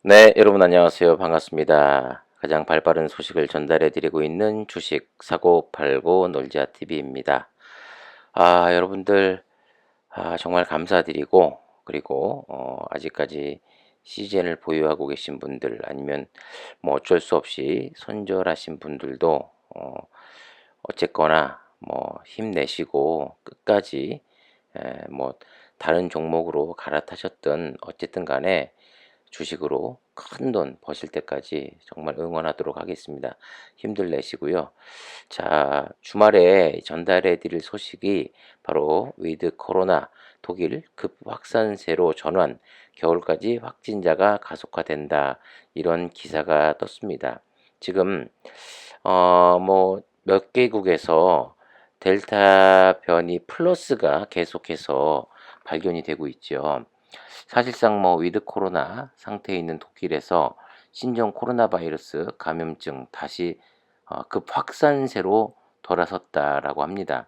네, 여러분 안녕하세요. 반갑습니다. 가장 발빠른 소식을 전달해 드리고 있는 주식 사고 팔고 놀자 TV입니다. 여러분들 정말 감사드리고 그리고 아직까지 CGN을 보유하고 계신 분들 아니면 뭐 어쩔 수 없이 손절하신 분들도 어쨌거나 뭐 힘내시고 끝까지 뭐 다른 종목으로 갈아타셨든 어쨌든 간에 주식으로 큰 돈 버실 때까지 정말 응원하도록 하겠습니다. 힘들 내시고요. 자, 주말에 전달해 드릴 소식이 바로 위드 코로나 독일 급 확산세로 전환, 겨울까지 확진자가 가속화된다. 이런 기사가 떴습니다. 지금 뭐 몇 개국에서 델타 변이 플러스가 계속해서 발견이 되고 있죠. 사실상 뭐 위드 코로나 상태에 있는 독일에서 신종 코로나 바이러스 감염증 다시 급 확산세로 돌아섰다라고 합니다.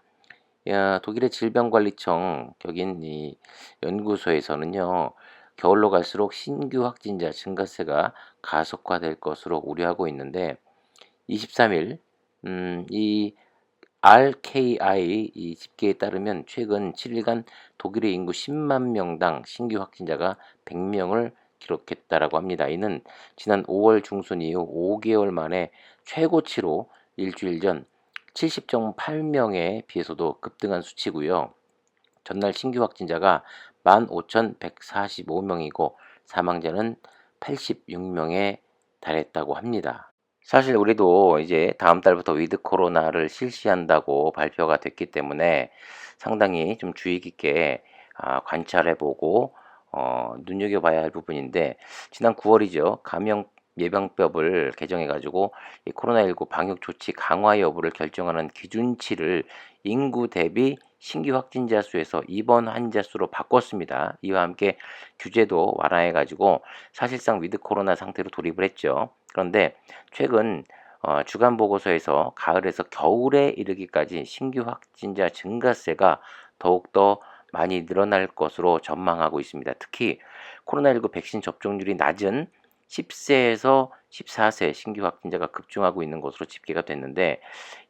독일의 질병관리청 격인 이 연구소에서는요, 겨울로 갈수록 신규 확진자 증가세가 가속화될 것으로 우려하고 있는데 23일 이 RKI 이 집계에 따르면 최근 7일간 독일의 인구 10만 명당 신규 확진자가 100명을 기록했다라고 합니다. 이는 지난 5월 중순 이후 5개월 만에 최고치로 일주일 전 70.8명에 비해서도 급등한 수치고요. 전날 신규 확진자가 15,145명이고 사망자는 86명에 달했다고 합니다. 사실 우리도 이제 다음 달부터 위드 코로나를 실시한다고 발표가 됐기 때문에 상당히 좀 주의 깊게 관찰해보고 눈여겨봐야 할 부분인데 지난 9월이죠. 감염 예방법을 개정해가지고 이 코로나19 방역 조치 강화 여부를 결정하는 기준치를 인구 대비 신규 확진자 수에서 입원 환자 수로 바꿨습니다. 이와 함께 규제도 완화해가지고 사실상 위드 코로나 상태로 돌입을 했죠. 그런데 최근 주간 보고서에서 가을에서 겨울에 이르기까지 신규 확진자 증가세가 더욱더 많이 늘어날 것으로 전망하고 있습니다. 특히 코로나19 백신 접종률이 낮은 10세에서 14세 신규 확진자가 급증하고 있는 것으로 집계가 됐는데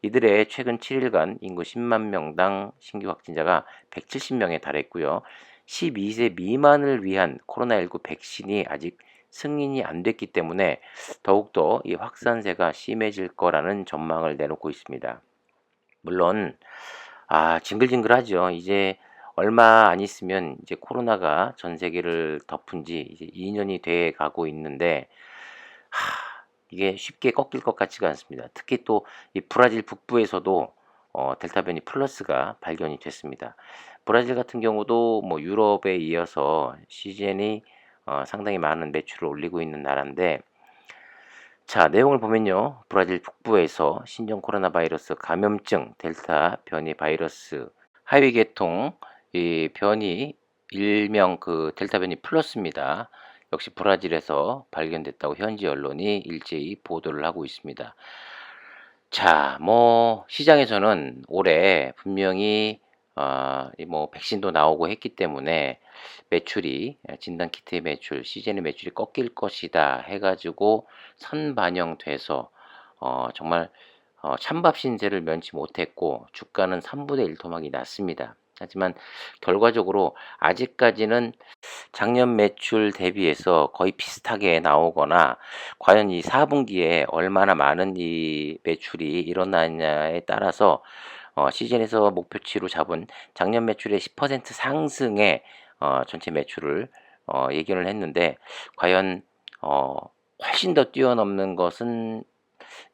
이들의 최근 7일간 인구 10만 명당 신규 확진자가 170명에 달했고요. 12세 미만을 위한 코로나19 백신이 아직 승인이 안 됐기 때문에 더욱더 이 확산세가 심해질 거라는 전망을 내놓고 있습니다. 물론 징글징글하죠. 이제 얼마 안 있으면 이제 코로나가 전 세계를 덮은 지 이제 2년이 돼 가고 있는데 이게 쉽게 꺾일 것 같지가 않습니다. 특히 또 이 브라질 북부에서도 델타 변이 플러스가 발견이 됐습니다. 브라질 같은 경우도 뭐 유럽에 이어서 시즌이 상당히 많은 매출을 올리고 있는 나라인데 자, 내용을 보면요. 브라질 북부에서 신종 코로나 바이러스 감염증 델타 변이 바이러스 하위 계통 이 변이 일명 그 델타 변이 플러스입니다. 역시 브라질에서 발견됐다고 현지 언론이 일제히 보도를 하고 있습니다. 자, 뭐 시장에서는 올해 분명히 뭐 백신도 나오고 했기 때문에 매출이 진단 키트의 매출, 시즌의 매출이 꺾일 것이다 해가지고 선반영돼서 정말 찬밥 신세를 면치 못했고 주가는 3분의 1 토막이 났습니다. 하지만 결과적으로 아직까지는 작년 매출 대비해서 거의 비슷하게 나오거나 과연 이 4분기에 얼마나 많은 이 매출이 일어나냐에 따라서 시즌에서 목표치로 잡은 작년 매출의 10% 상승의 전체 매출을 예견을 했는데 과연 훨씬 더 뛰어넘는 것은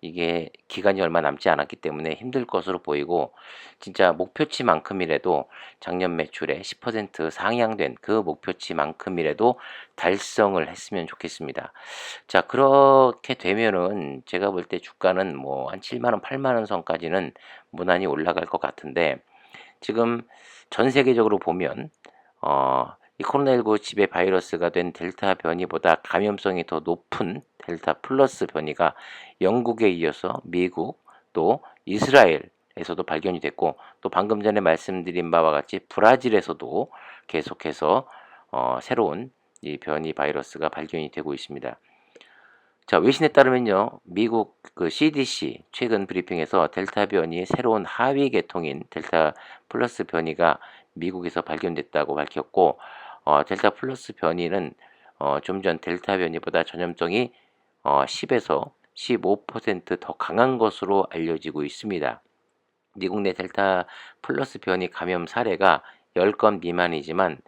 이게 기간이 얼마 남지 않았기 때문에 힘들 것으로 보이고 진짜 목표치만큼이라도 작년 매출의 10% 상향된 그 목표치만큼이라도 달성을 했으면 좋겠습니다. 자, 그렇게 되면은 제가 볼 때 주가는 뭐 한 7만 원, 8만 원 선까지는 무난히 올라갈 것 같은데 지금 전 세계적으로 보면 이 코로나19 지배 바이러스가 된 델타 변이보다 감염성이 더 높은 델타 플러스 변이가 영국에 이어서 미국 또 이스라엘에서도 발견이 됐고 또 방금 전에 말씀드린 바와 같이 브라질에서도 계속해서 새로운 이 변이 바이러스가 발견이 되고 있습니다. 자, 외신에 따르면요, 미국 그 CDC 최근 브리핑에서 델타 변이의 새로운 하위 계통인 델타 플러스 변이가 미국에서 발견됐다고 밝혔고, 델타 플러스 변이는 좀 전 델타 변이보다 전염성이 10에서 15%더 강한 것으로 알려지고 있습니다. 미국 내 델타 플러스 변이 감염 사례가 10건 미만이지만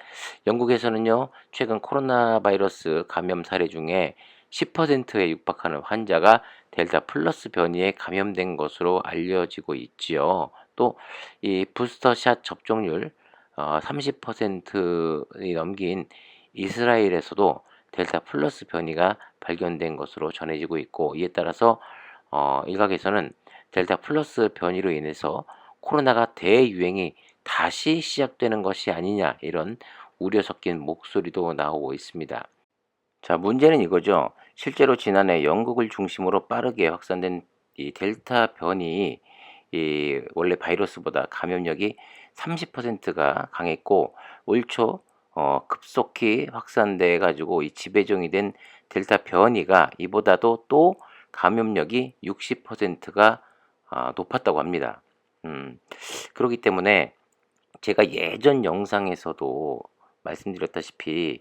영국에서는요, 최근 코로나 바이러스 감염 사례 중에 10%에 육박하는 환자가 델타 플러스 변이에 감염된 것으로 알려지고 있지요. 또 이 부스터샷 접종률 30%이 넘긴 이스라엘에서도 델타 플러스 변이가 발견된 것으로 전해지고 있고, 이에 따라서 일각에서는 델타 플러스 변이로 인해서 코로나가 대유행이 다시 시작되는 것이 아니냐, 이런 우려 섞인 목소리도 나오고 있습니다. 자, 문제는 이거죠. 실제로 지난해 영국을 중심으로 빠르게 확산된 이 델타 변이 이 원래 바이러스보다 감염력이 30%가 강했고, 올 초 급속히 확산돼 가지고 이 지배종이 된 델타 변이가 이보다도 또 감염력이 60%가 높았다고 합니다. 그렇기 때문에 제가 예전 영상에서도 말씀드렸다시피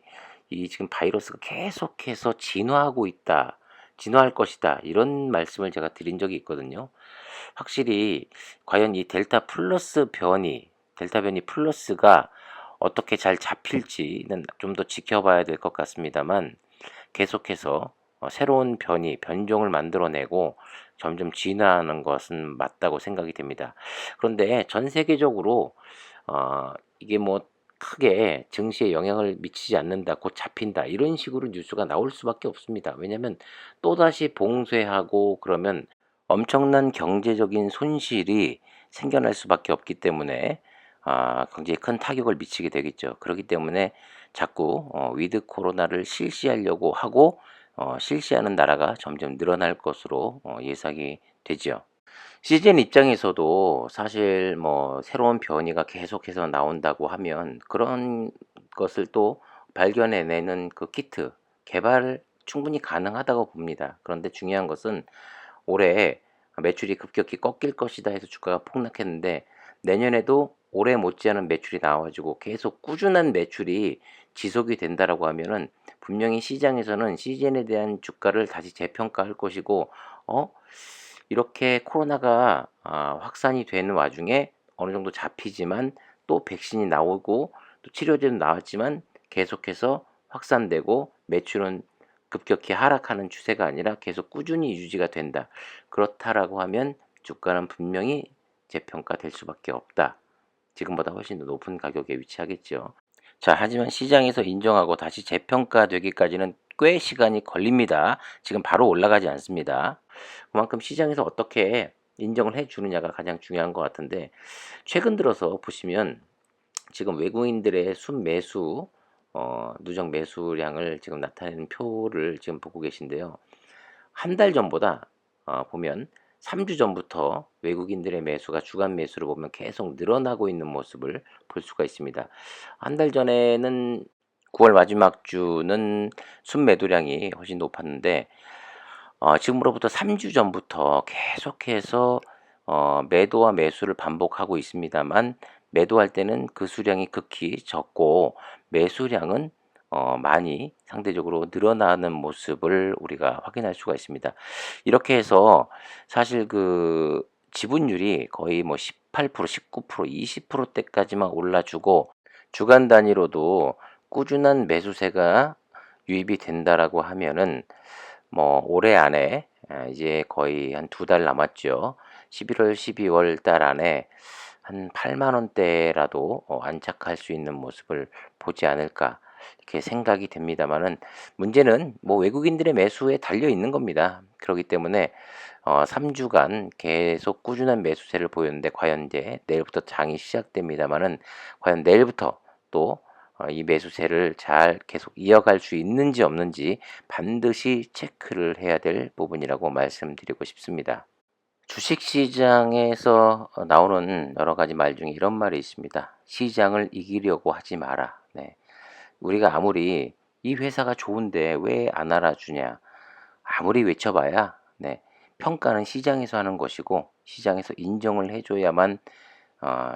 이 지금 바이러스가 계속해서 진화하고 있다, 진화할 것이다, 이런 말씀을 제가 드린 적이 있거든요. 확실히 과연 이 델타 변이 플러스가 어떻게 잘 잡힐지는 좀 더 지켜봐야 될 것 같습니다만, 계속해서 새로운 변종을 만들어내고 점점 진화하는 것은 맞다고 생각이 됩니다. 그런데 전 세계적으로 이게 뭐 크게 증시에 영향을 미치지 않는다, 곧 잡힌다, 이런 식으로 뉴스가 나올 수밖에 없습니다. 왜냐하면 또다시 봉쇄하고 그러면 엄청난 경제적인 손실이 생겨날 수밖에 없기 때문에 굉장히 큰 타격을 미치게 되겠죠. 그렇기 때문에 자꾸 위드 코로나를 실시하려고 하고 실시하는 나라가 점점 늘어날 것으로 예상이 되죠. 시즌 입장에서도 사실 뭐 새로운 변이가 계속해서 나온다고 하면 그런 것을 또 발견해내는 그 키트 개발 충분히 가능하다고 봅니다. 그런데 중요한 것은 올해 매출이 급격히 꺾일 것이다 해서 주가가 폭락했는데, 내년에도 올해 못지않은 매출이 나와가지고 계속 꾸준한 매출이 지속이 된다라고 하면은 분명히 시장에서는 시즌에 대한 주가를 다시 재평가할 것이고, 이렇게 코로나가 확산이 되는 와중에 어느 정도 잡히지만 또 백신이 나오고 또 치료제도 나왔지만 계속해서 확산되고 매출은 급격히 하락하는 추세가 아니라 계속 꾸준히 유지가 된다, 그렇다라고 하면 주가는 분명히 재평가될 수밖에 없다. 지금보다 훨씬 더 높은 가격에 위치하겠죠. 자, 하지만 시장에서 인정하고 다시 재평가되기까지는 꽤 시간이 걸립니다. 지금 바로 올라가지 않습니다. 그만큼 시장에서 어떻게 인정을 해 주느냐가 가장 중요한 것 같은데, 최근 들어서 보시면 지금 외국인들의 순매수 누적 매수량을 지금 나타내는 표를 지금 보고 계신데요. 한 달 전보다 보면 3주 전부터 외국인들의 매수가 주간 매수를 보면 계속 늘어나고 있는 모습을 볼 수가 있습니다. 한 달 전에는 9월 마지막 주는 순매도량이 훨씬 높았는데, 지금으로부터 3주 전부터 계속해서 매도와 매수를 반복하고 있습니다만, 매도할 때는 그 수량이 극히 적고 매수량은 많이 상대적으로 늘어나는 모습을 우리가 확인할 수가 있습니다. 이렇게 해서 사실 그 지분율이 거의 뭐 18%, 19%, 20%대까지만 올라주고 주간 단위로도 꾸준한 매수세가 유입이 된다라고 하면은 뭐 올해 안에 이제 거의 한 2달 남았죠. 11월, 12월 달 안에 한 8만 원대라도 안착할 수 있는 모습을 보지 않을까, 이렇게 생각이 됩니다만은, 문제는 뭐 외국인들의 매수에 달려 있는 겁니다. 그렇기 때문에 3주간 계속 꾸준한 매수세를 보였는데, 과연 이제 내일부터 장이 시작됩니다만은 과연 내일부터 또 이 매수세를 잘 계속 이어갈 수 있는지 없는지 반드시 체크를 해야 될 부분이라고 말씀드리고 싶습니다. 주식시장에서 나오는 여러 가지 말 중에 이런 말이 있습니다. 시장을 이기려고 하지 마라. 네. 우리가 아무리 이 회사가 좋은데 왜 안 알아주냐. 아무리 외쳐봐야 네, 평가는 시장에서 하는 것이고 시장에서 인정을 해줘야만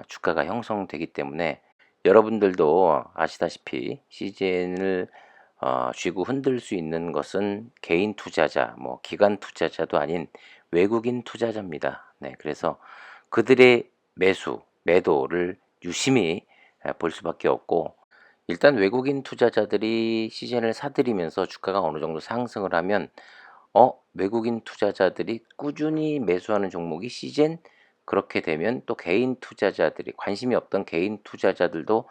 주가가 형성되기 때문에 여러분들도 아시다시피 CJN을 쥐고 흔들 수 있는 것은 개인 투자자, 뭐 기관 투자자도 아닌 외국인 투자자입니다. 네, 그래서 그들의 매도를 유심히 볼 수밖에 없고 일단 외국인 투자자들이 CJN을 사들이면서 주가가 어느 정도 상승을 하면 외국인 투자자들이 꾸준히 매수하는 종목이 CJN 그렇게 되면 또 개인 투자자들이 관심이 없던 개인 투자자들도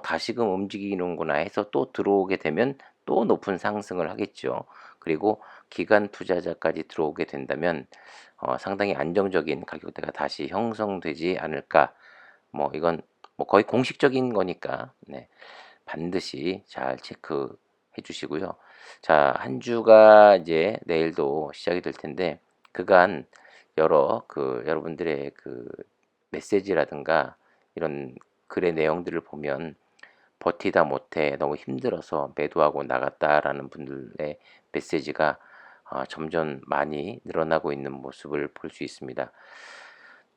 다시금 움직이는구나 해서 또 들어오게 되면 또 높은 상승을 하겠죠. 그리고 기관 투자자까지 들어오게 된다면 상당히 안정적인 가격대가 다시 형성되지 않을까. 뭐 이건 뭐 거의 공식적인 거니까 네, 반드시 잘 체크해 주시고요. 자, 한 주가 이제 내일도 시작이 될 텐데 그간 여러 여러분들의 메시지라든가 이런 글의 내용들을 보면 버티다 못해 너무 힘들어서 매도하고 나갔다라는 분들의 메시지가 점점 많이 늘어나고 있는 모습을 볼 수 있습니다.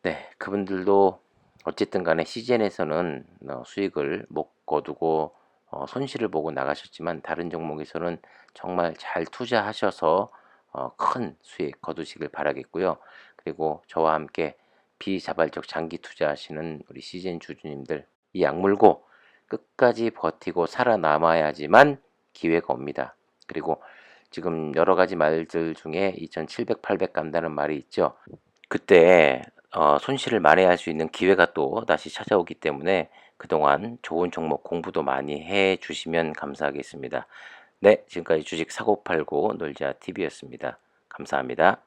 네, 그분들도 어쨌든 간에 CJN에서는 수익을 못 거두고 손실을 보고 나가셨지만 다른 종목에서는 정말 잘 투자하셔서 큰 수익 거두시길 바라겠고요. 그리고 저와 함께 비자발적 장기 투자하시는 우리 CJN 주주님들 이 약물고 끝까지 버티고 살아남아야지만 기회가 옵니다. 그리고 지금 여러 가지 말들 중에 2700, 800 간다는 말이 있죠. 그때 손실을 만회할 수 있는 기회가 또 다시 찾아오기 때문에 그동안 좋은 종목 공부도 많이 해 주시면 감사하겠습니다. 네, 지금까지 주식 사고 팔고 놀자 TV였습니다. 감사합니다.